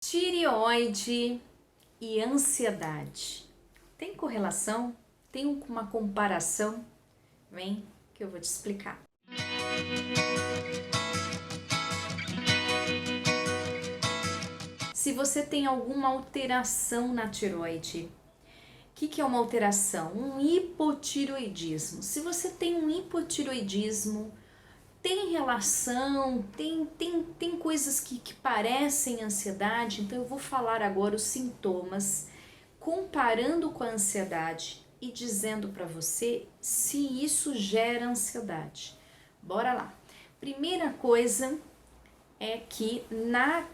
Tireoide e ansiedade. Tem correlação? Tem uma comparação? Vem que eu vou te explicar. Se você tem alguma alteração na tireoide, o que é uma alteração? Um hipotireoidismo. Se você tem um hipotireoidismo, tem relação, tem coisas que parecem ansiedade, então eu vou falar agora os sintomas, comparando com a ansiedade e dizendo para você se isso gera ansiedade. Bora lá. Primeira coisa é que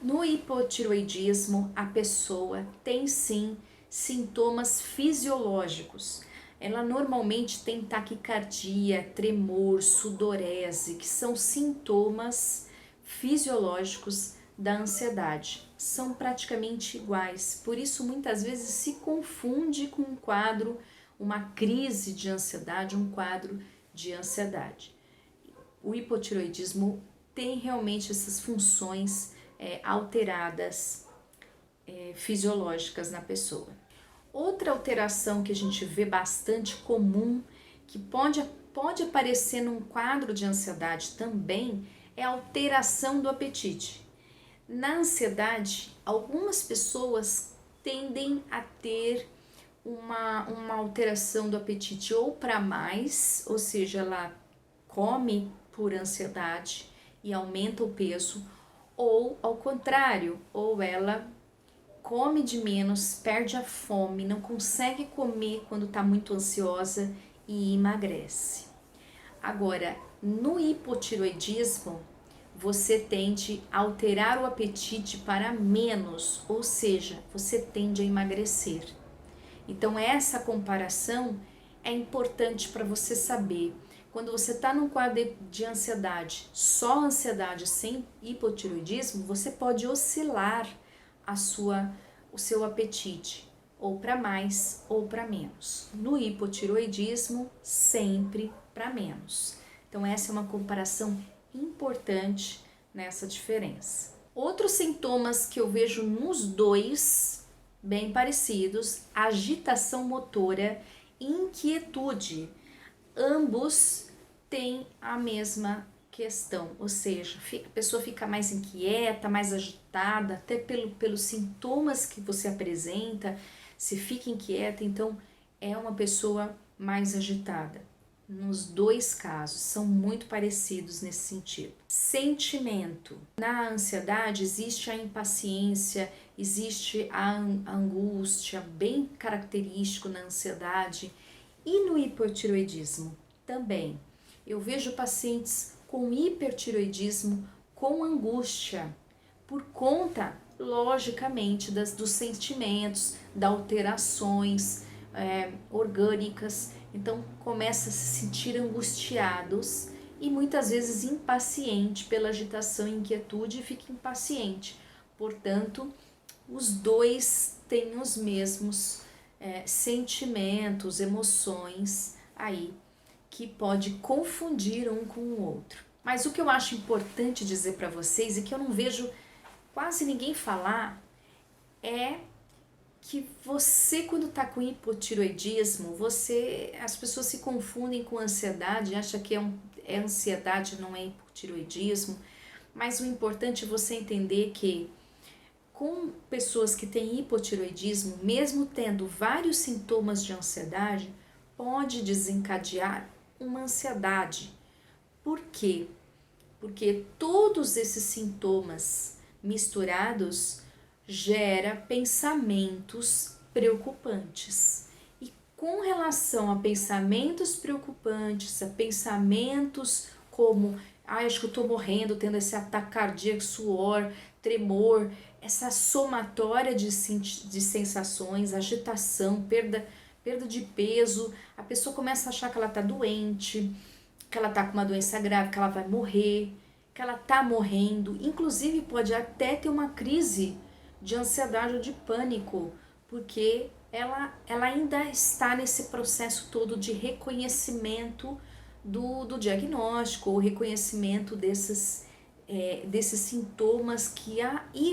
no hipotireoidismo a pessoa tem sim sintomas fisiológicos. Ela normalmente tem taquicardia, tremor, sudorese, que são sintomas fisiológicos da ansiedade. São praticamente iguais, por isso muitas vezes se confunde com um quadro, uma crise de ansiedade, um quadro de ansiedade. O hipotireoidismo tem realmente essas funções alteradas fisiológicas na pessoa. Outra alteração que a gente vê bastante comum, que pode aparecer num quadro de ansiedade também, é a alteração do apetite. Na ansiedade, algumas pessoas tendem a ter uma alteração do apetite ou para mais, ou seja, ela come por ansiedade e aumenta o peso, ou ao contrário, ou ela come de menos, perde a fome, não consegue comer quando está muito ansiosa e emagrece. Agora, no hipotireoidismo, você tende a alterar o apetite para menos, ou seja, você tende a emagrecer. Então, essa comparação é importante para você saber. Quando você está num quadro de ansiedade, só ansiedade sem hipotireoidismo, você pode oscilar o seu apetite, ou para mais ou para menos. No hipotireoidismo, sempre para menos. Então, essa é uma comparação importante nessa diferença. Outros sintomas que eu vejo nos dois, bem parecidos, agitação motora e inquietude. Ambos têm a mesma questão, ou seja, a pessoa fica mais inquieta, mais agitada, até pelos sintomas que você apresenta, se fica inquieta, então é uma pessoa mais agitada. Nos dois casos, são muito parecidos nesse sentido. Sentimento. Na ansiedade existe a impaciência, existe a angústia, bem característico na ansiedade. E no hipotireoidismo também. Eu vejo pacientes com hipertireoidismo com angústia, por conta, logicamente, dos sentimentos, das alterações orgânicas. Então, começa a se sentir angustiados e muitas vezes impaciente pela agitação e inquietude e fica impaciente. Portanto, os dois têm os mesmos sentimentos, emoções aí que pode confundir um com o outro. Mas o que eu acho importante dizer para vocês e que eu não vejo quase ninguém falar é que você, quando está com hipotireoidismo, as pessoas se confundem com ansiedade, acham que é ansiedade, não é hipotireoidismo, mas o importante é você entender que com pessoas que têm hipotireoidismo, mesmo tendo vários sintomas de ansiedade, pode desencadear uma ansiedade. Por quê? Porque todos esses sintomas misturados gera pensamentos preocupantes. E com relação a pensamentos preocupantes, a pensamentos como acho que eu estou morrendo, tendo esse ataque cardíaco, suor, tremor, essa somatória de sensações, agitação, perda de peso, a pessoa começa a achar que ela está doente, que ela está com uma doença grave, que ela vai morrer, que ela está morrendo, inclusive pode até ter uma crise de ansiedade ou de pânico, porque ela ainda está nesse processo todo de reconhecimento do diagnóstico, ou reconhecimento desses desses sintomas que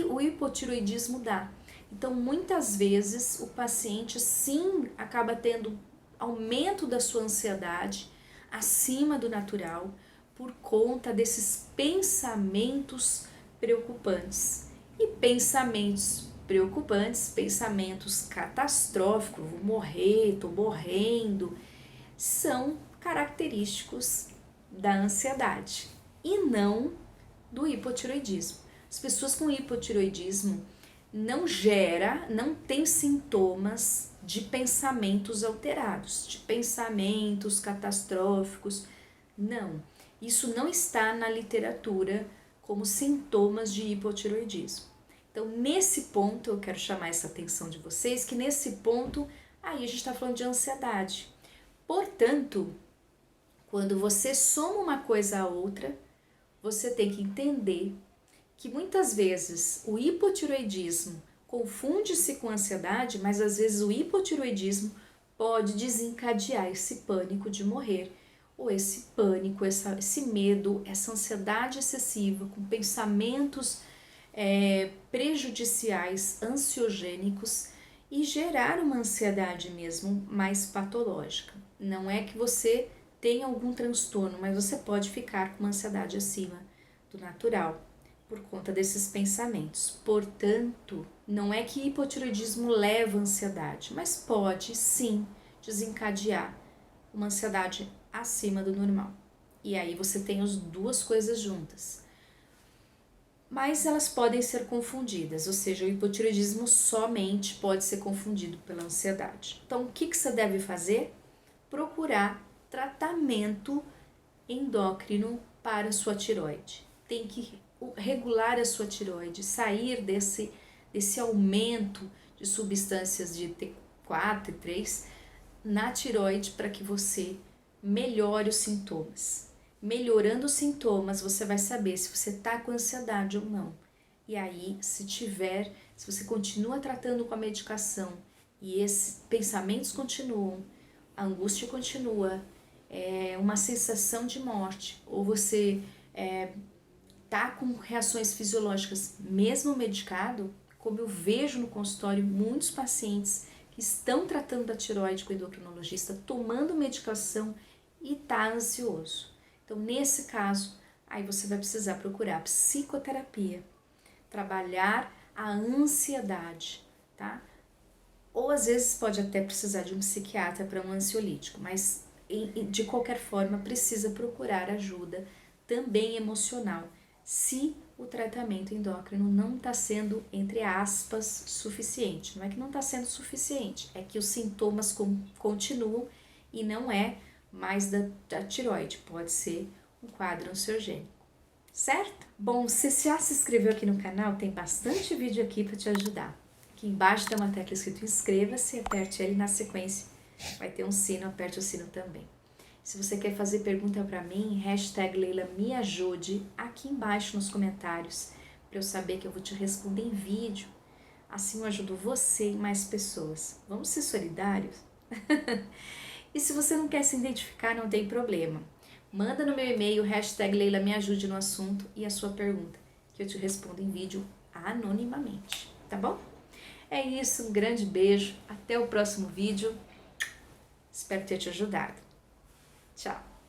o hipotiroidismo dá. Então, muitas vezes, o paciente sim acaba tendo aumento da sua ansiedade acima do natural por conta desses pensamentos preocupantes. E pensamentos preocupantes, pensamentos catastróficos, vou morrer, tô morrendo, são característicos da ansiedade e não do hipotiroidismo. As pessoas com hipotiroidismo não tem sintomas de pensamentos alterados, de pensamentos catastróficos. Não, isso não está na literatura como sintomas de hipotiroidismo. Então, nesse ponto, eu quero chamar essa atenção de vocês, que nesse ponto, aí a gente está falando de ansiedade. Portanto, quando você soma uma coisa a outra, você tem que entender que muitas vezes o hipotiroidismo confunde-se com ansiedade, mas às vezes o hipotiroidismo pode desencadear esse pânico de morrer, ou esse pânico, esse medo, essa ansiedade excessiva, com pensamentos prejudiciais, ansiogênicos, e gerar uma ansiedade mesmo mais patológica. Não é que você tenha algum transtorno, mas você pode ficar com uma ansiedade acima do natural por conta desses pensamentos. Portanto, não é que hipotiroidismo leva à ansiedade, mas pode sim desencadear uma ansiedade acima do normal. E aí você tem as duas coisas juntas. Mas elas podem ser confundidas, ou seja, o hipotiroidismo somente pode ser confundido pela ansiedade. Então, o que você deve fazer? Procurar tratamento endócrino para a sua tireoide. Tem que regular a sua tireoide, sair desse aumento de substâncias de T4 e 3 na tireoide para que você melhore os sintomas. Melhorando os sintomas, você vai saber se você está com ansiedade ou não. E aí, se você continua tratando com a medicação e esses pensamentos continuam, a angústia continua, uma sensação de morte, ou você tá com reações fisiológicas mesmo medicado, como eu vejo no consultório muitos pacientes que estão tratando da tireoide com o endocrinologista, tomando medicação e tá ansioso. Então, nesse caso, aí você vai precisar procurar psicoterapia, trabalhar a ansiedade, tá? Ou às vezes pode até precisar de um psiquiatra para um ansiolítico, mas de qualquer forma precisa procurar ajuda também emocional, se o tratamento endócrino não está sendo, entre aspas, suficiente. Não é que não está sendo suficiente, é que os sintomas continuam e não é mais da tireoide, pode ser um quadro ansiogênico, certo? Bom, se já se inscreveu aqui no canal, tem bastante vídeo aqui para te ajudar. Aqui embaixo tem uma tecla escrito inscreva-se, aperte ele na sequência, vai ter um sino, aperte o sino também. Se você quer fazer pergunta para mim, #Leila me ajude aqui embaixo nos comentários, para eu saber que eu vou te responder em vídeo. Assim eu ajudo você e mais pessoas. Vamos ser solidários? E se você não quer se identificar, não tem problema. Manda no meu e-mail, #Leila me ajude no assunto e a sua pergunta, que eu te respondo em vídeo anonimamente, tá bom? É isso, um grande beijo, até o próximo vídeo. Espero ter te ajudado. Tchau!